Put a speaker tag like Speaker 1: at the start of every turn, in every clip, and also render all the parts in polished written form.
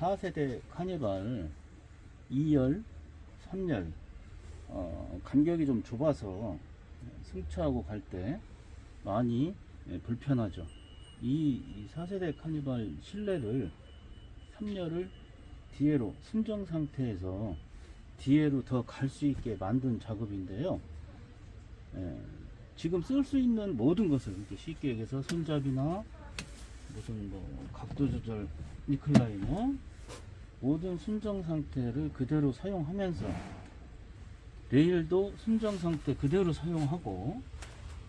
Speaker 1: 4세대 카니발 2열, 3열 간격이 좀 좁아서 승차하고 갈 때 많이 불편하죠. 이 4세대 카니발 실내를 3열을 뒤에로 순정 상태에서 뒤에로 더 갈 수 있게 만든 작업인데요. 지금 쓸 수 있는 모든 것을 이렇게 쉽게 얘기해서 손잡이나 무슨 뭐 각도 조절 리클라이너 모든 순정 상태를 그대로 사용하면서 레일도 순정 상태 그대로 사용하고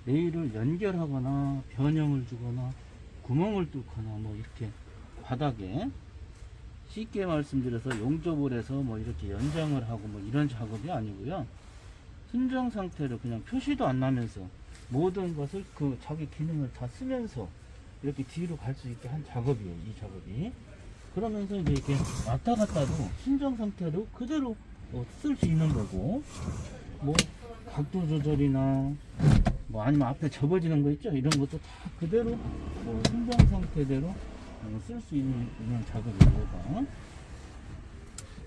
Speaker 1: 레일을 연결하거나 변형을 주거나 구멍을 뚫거나 뭐 이렇게 바닥에 쉽게 말씀드려서 용접을 해서 뭐 이렇게 연장을 하고 뭐 이런 작업이 아니고요. 순정 상태로 그냥 표시도 안 나면서 모든 것을 그 자기 기능을 다 쓰면서 이렇게 뒤로 갈 수 있게 한 작업이에요. 이 작업이. 그러면서 이제 이렇게 왔다 갔다도 순정 상태로 그대로 쓸 수 있는 거고, 뭐 각도 조절이나 뭐 아니면 앞에 접어지는 거 있죠, 이런 것도 다 그대로 순정 상태대로 쓸 수 있는 작업입니다.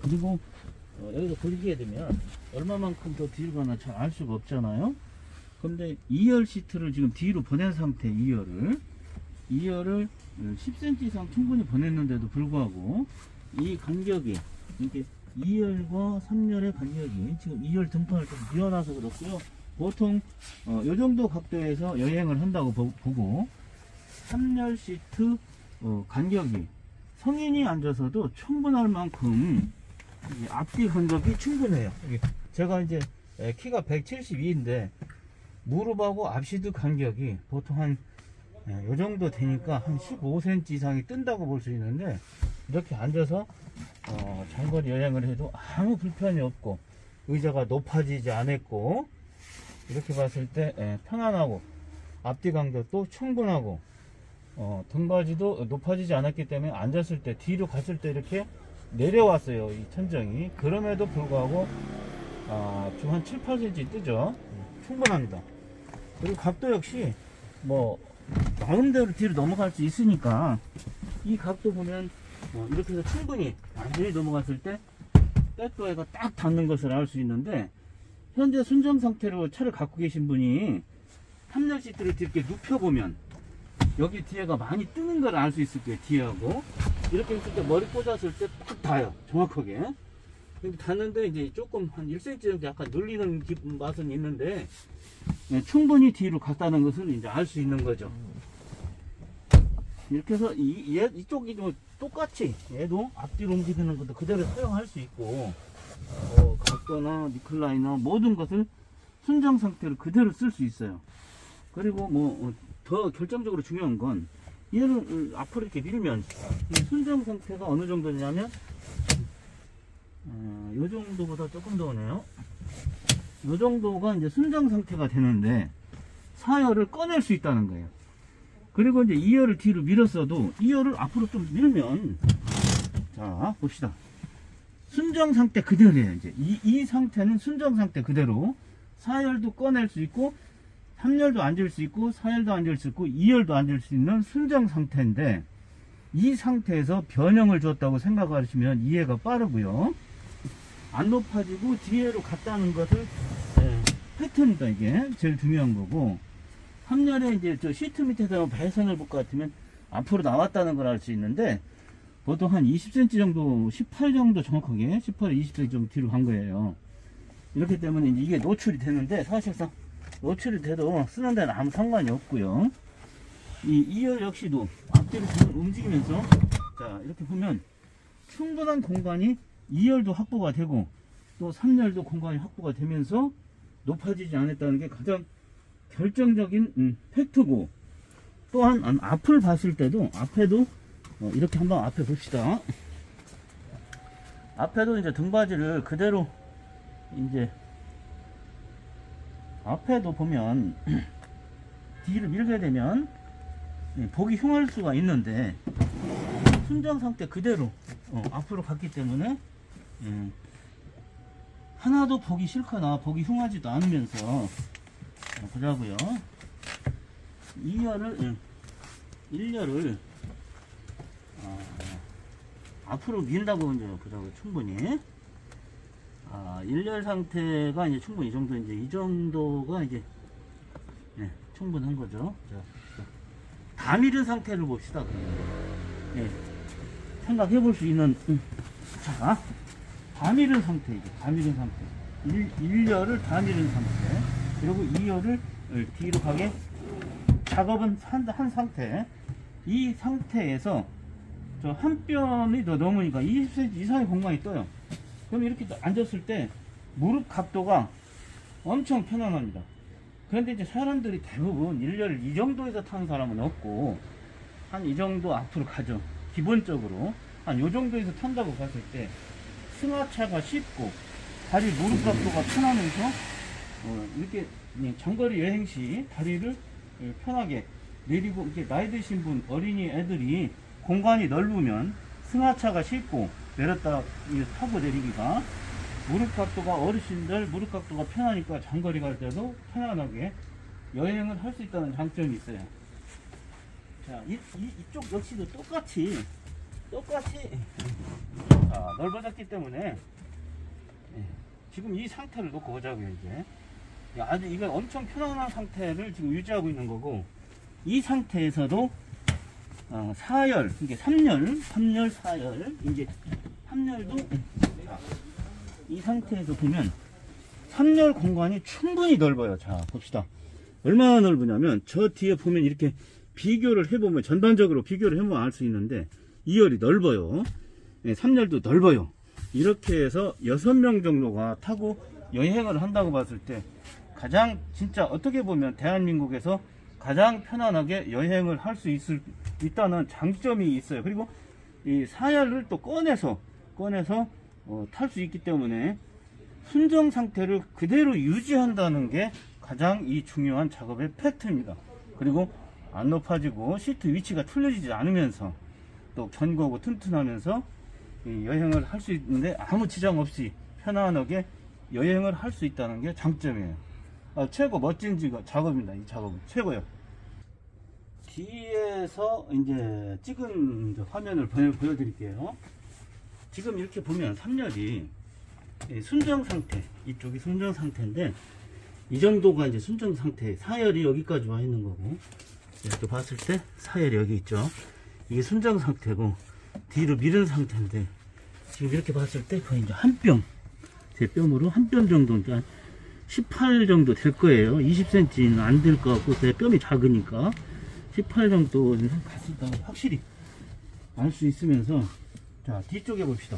Speaker 1: 그리고 여기서 걸리게 되면 얼마만큼 더 뒤로 가나 잘 알 수가 없잖아요. 근데 2열 시트를 지금 뒤로 보낸 상태, 2열을 10cm 이상 충분히 보냈는데도 불구하고 이 간격이 이게 2열과 3열의 간격이 지금 2열 등판을 좀 미어나서 그렇고요. 보통 요 정도 각도에서 여행을 한다고 보고 3열 시트 간격이 성인이 앉아서도 충분할 만큼 앞뒤 간격이 충분해요. 제가 이제 키가 172인데 무릎하고 앞시드 간격이 보통 한 요 정도 되니까 한 15cm 이상이 뜬다고 볼 수 있는데, 이렇게 앉아서 장거리 여행을 해도 아무 불편이 없고 의자가 높아지지 않았고, 이렇게 봤을 때 편안하고 앞뒤 간격도 충분하고 등받이도 높아지지 않았기 때문에 앉았을 때 뒤로 갔을 때 이렇게 내려왔어요, 이 천정이. 그럼에도 불구하고 지금 한 7, 8cm 뜨죠. 충분합니다. 그리고 각도 역시 뭐 마음대로 뒤로 넘어갈 수 있으니까 이 각도 보면 이렇게 해서 충분히 완전히 넘어갔을 때 백도어가 딱 닿는 것을 알 수 있는데, 현재 순정 상태로 차를 갖고 계신 분이 3열 시트를 이렇게 눕혀보면 여기 뒤에가 많이 뜨는 걸 알 수 있을 거예요. 뒤하고 이렇게 있을 때 머리 꽂았을 때 딱 닿아요, 정확하게. 여기 닿는데 이제 조금 한 1cm 정도 약간 눌리는 맛은 있는데 충분히 뒤로 갔다는 것을 이제 알 수 있는 거죠. 이렇게 해서 이쪽이 뭐 똑같이 얘도 앞뒤로 움직이는 것도 그대로 사용할 수 있고, 각도나 리클라이너 모든 것을 순정 상태로 그대로 쓸 수 있어요. 그리고 뭐 더 결정적으로 중요한 건 얘를 앞으로 이렇게 밀면 순정 상태가 어느 정도냐면 요 정도보다 조금 더 오네요. 요 정도가 이제 순정 상태가 되는데 4열을 꺼낼 수 있다는 거예요. 그리고 이제 2열을 뒤로 밀었어도 2열을 앞으로 좀 밀면, 자 봅시다, 순정 상태 그대로예요. 이제 이 상태는 순정 상태 그대로 4열도 꺼낼 수 있고 3열도 앉을 수 있고 4열도 앉을 수 있고 2열도 앉을 수 있는 순정 상태인데, 이 상태에서 변형을 줬다고 생각하시면 이해가 빠르고요. 안 높아지고 뒤에로 갔다는 것을 패턴이다, 이게 제일 중요한 거고, 3열에 이제 저 시트 밑에서 배선을 볼 것 같으면 앞으로 나왔다는 걸 알 수 있는데, 보통 한 20cm 정도, 18 정도 정확하게 18, 20cm 정도 뒤로 간 거예요. 이렇기 때문에 이제 이게 노출이 되는데, 사실상 노출이 돼도 쓰는 데는 아무 상관이 없고요. 이 2열 역시도 앞뒤로 움직이면서, 자 이렇게 보면 충분한 공간이 2열도 확보가 되고 또 3열도 공간이 확보가 되면서 높아지지 않았다는 게 가장 결정적인 팩트고, 또한 앞을 봤을 때도 앞에도 이렇게 한번 앞에 봅시다. 앞에도 이제 등받이를 그대로 이제 앞에도 보면 뒤를 밀게 되면 보기 흉할 수가 있는데 순정 상태 그대로 앞으로 갔기 때문에 하나도 보기 싫거나 보기 흉하지도 않으면서 보자고요. 1열을 앞으로 민다고 이제 보자고 충분히. 일렬 상태가 이제 충분히 이 정도, 이제 이 정도가 이제 충분한 거죠. 자, 다 밀은 상태를 봅시다. 생각해 볼 수 있는, 자, 다 밀은 상태이죠. 다 밀은 상태. 1열을 다 밀은 상태. 그리고 2열을 뒤로 가게 작업은 한 상태. 이 상태에서 저 한 뼘이 더 넘으니까 20cm 이상의 공간이 떠요. 그럼 이렇게 앉았을 때 무릎 각도가 엄청 편안합니다. 그런데 이제 사람들이 대부분 1열 이 정도에서 타는 사람은 없고, 한 이 정도 앞으로 가죠. 기본적으로 한 이 정도에서 탄다고 봤을 때 승하차가 쉽고 다리 무릎 각도가 편하면서 이렇게 장거리 여행 시 다리를 편하게 내리고, 이렇게 나이 드신 분, 어린이 애들이 공간이 넓으면 승하차가 쉽고 내렸다 타고 내리기가, 무릎 각도가 어르신들 무릎 각도가 편하니까 장거리 갈 때도 편안하게 여행을 할 수 있다는 장점이 있어요. 자, 이쪽 역시도 똑같이 넓어졌기 때문에 지금 이 상태를 놓고 보자고요. 이제 아주 이건 엄청 편안한 상태를 지금 유지하고 있는 거고, 이 상태에서도 4열, 이게 3열, 4열, 이제 3열도 이 상태에서 보면 3열 공간이 충분히 넓어요. 자, 봅시다. 얼마나 넓으냐면, 저 뒤에 보면 이렇게 비교를 해보면, 전반적으로 비교를 해보면 알 수 있는데, 2열이 넓어요. 3열도 넓어요. 이렇게 해서 6명 정도가 타고 여행을 한다고 봤을 때, 가장 진짜 어떻게 보면 대한민국에서 가장 편안하게 여행을 할 수 있다는 장점이 있어요. 그리고 이 4열을 또 꺼내서 탈 수 있기 때문에 순정 상태를 그대로 유지한다는 게 가장 이 중요한 작업의 팩트입니다. 그리고 안 높아지고 시트 위치가 틀려지지 않으면서 또 견고하고 튼튼하면서 여행을 할 수 있는데 아무 지장 없이 편안하게 여행을 할 수 있다는 게 장점이에요. 최고 멋진 작업입니다. 이 작업은 최고예요. 뒤에서 이제 찍은 화면을 보여드릴게요. 지금 이렇게 보면 3열이 순정 상태, 이쪽이 순정 상태인데, 이 정도가 이제 순정 상태, 4열이 여기까지 와 있는 거고, 이렇게 봤을 때 4열이 여기 있죠. 이게 순정 상태고 뒤로 밀은 상태인데, 지금 이렇게 봤을 때 거의 이제 한 뼘, 제 뼘으로 한 뼘 정도, 그러니까 18 정도 될 거예요. 20cm는 안 될 것 같고, 제 뼘이 작으니까 18 정도 갔을 때 확실히 알 수 있으면서, 자, 뒤쪽에 봅시다.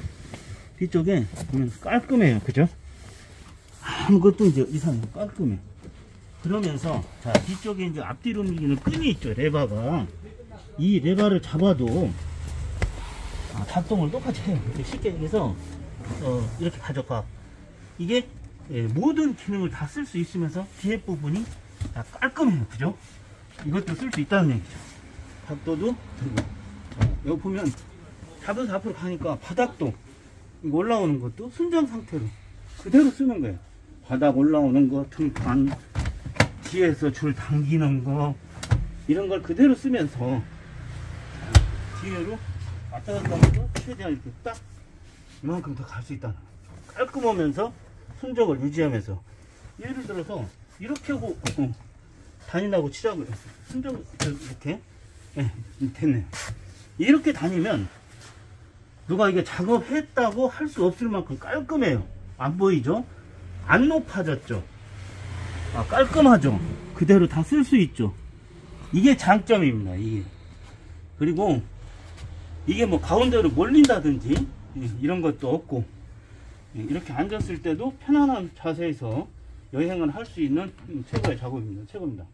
Speaker 1: 뒤쪽에 보면 깔끔해요. 그죠? 아무것도 이제 이상해요. 깔끔해. 그러면서, 자, 뒤쪽에 이제 앞뒤로 움직이는 끈이 있죠. 레바가. 이 레바를 잡아도 작동을 똑같이 해요. 이렇게 쉽게 해서 이렇게 가져가. 이게 모든 기능을 다 쓸 수 있으면서 뒤에 부분이 다 깔끔해요. 그죠? 이것도 쓸 수 있다는 얘기죠. 각도도 들고. 여기 보면 잡아서 앞으로 가니까 바닥도 이거 올라오는 것도 순정 상태로 그대로 쓰는 거예요. 바닥 올라오는 거, 등판, 뒤에서 줄 당기는 거, 이런 걸 그대로 쓰면서 뒤로 왔다 갔다 하면서 최대한 이렇게 딱 이만큼 더 갈 수 있다는 거예요. 깔끔하면서 순정을 유지하면서, 예를 들어서 이렇게 하고 다닌다고 치자고요. 순정 이렇게 됐네요. 이렇게 다니면 누가 이게 작업했다고 할 수 없을 만큼 깔끔해요. 안 보이죠? 안 높아졌죠? 깔끔하죠? 그대로 다 쓸 수 있죠? 이게 장점입니다. 이게. 그리고 이게 뭐 가운데로 몰린다든지 이런 것도 없고, 이렇게 앉았을 때도 편안한 자세에서 여행을 할 수 있는 최고의 작업입니다. 최고입니다.